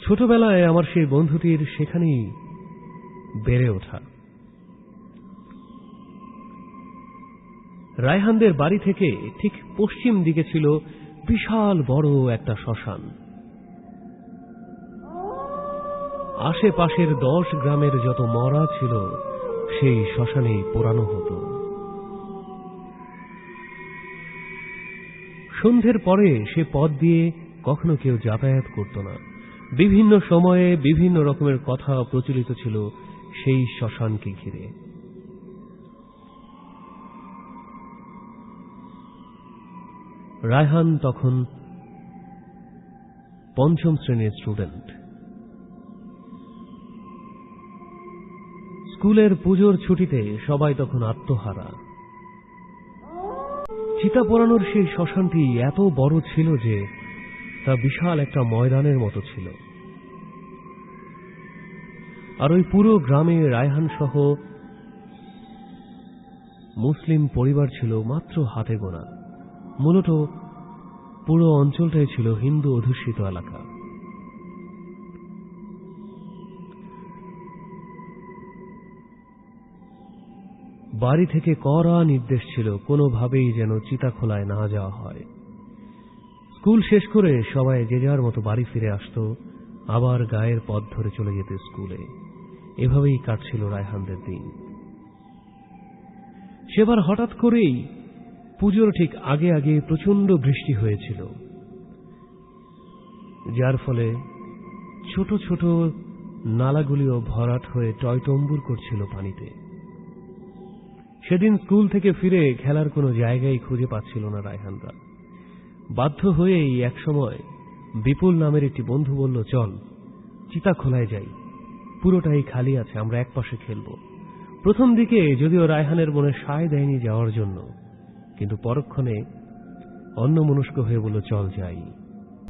ছোটবেলায় আমার সেই বন্ধুটির সেখানেই বেড়ে ওঠা। রায়হানদের বাড়ি থেকে ঠিক পশ্চিম দিকে ছিল বিশাল বড় একটা শ্মশান। আশেপাশের 10 গ্রামের যত মরা ছিল সেই শ্মশানেই পোড়ানো হতো। সন্ধ্যের পরে সে পথ দিয়ে কখনো কেউ যাতায়াত করত না। বিভিন্ন সময়ে বিভিন্ন রকমের কথা প্রচলিত ছিল সেই শ্মশানকে ঘিরে। রায়হান তখন 5ম শ্রেণীর স্টুডেন্ট। স্কুলের পুজোর ছুটিতে সবাই তখন আত্মহারা। চিতা পোড়ানোর সেই শ্মশানটি এত বড় ছিল যে তা বিশাল একটা ময়দানের মতো ছিল। আর ওই পুরো গ্রামে রায়হান সহ মুসলিম পরিবার ছিল মাত্র হাতে গোনা। মূলত পুরো অঞ্চলটাই ছিল হিন্দু অধ্যুষিত এলাকা। বাড়ি থেকে কড়া নির্দেশ ছিল কোনোভাবেই যেন চিতাখোলায় না যাওয়া হয়। স্কুল শেষ করে সবাই যে যার মতো বাড়ি ফিরে আসত, আবার গায়ের পথ ধরে চলে যেত স্কুলে। এভাবেই কাটছিল রায়হানদের দিন। সেবার হঠাৎ করেই পুজোর ঠিক আগে আগে প্রচন্ড বৃষ্টি হয়েছিল, যার ফলে ছোট ছোট নালাগুলিও ভরাট হয়ে টয়টম্বুর করছিল পানিতে। সেদিন স্কুল থেকে ফিরে খেলার কোনো জায়গায় খুঁজে পাচ্ছিল না রায়হানরা। বাধ্য হয়েই একসময় বিপুল নামের একটি বন্ধু বলল, চল চিতাখোলায় যাই, পুরোটাই খালি আছে, আমরা একপাশে খেলব। প্রথম দিকে যদিও রায়হানের মনে সায় দেয়নি যাওয়ার জন্য, কিন্তু পরক্ষণে অন্যমনস্ক হয়ে বলল, চল যাই।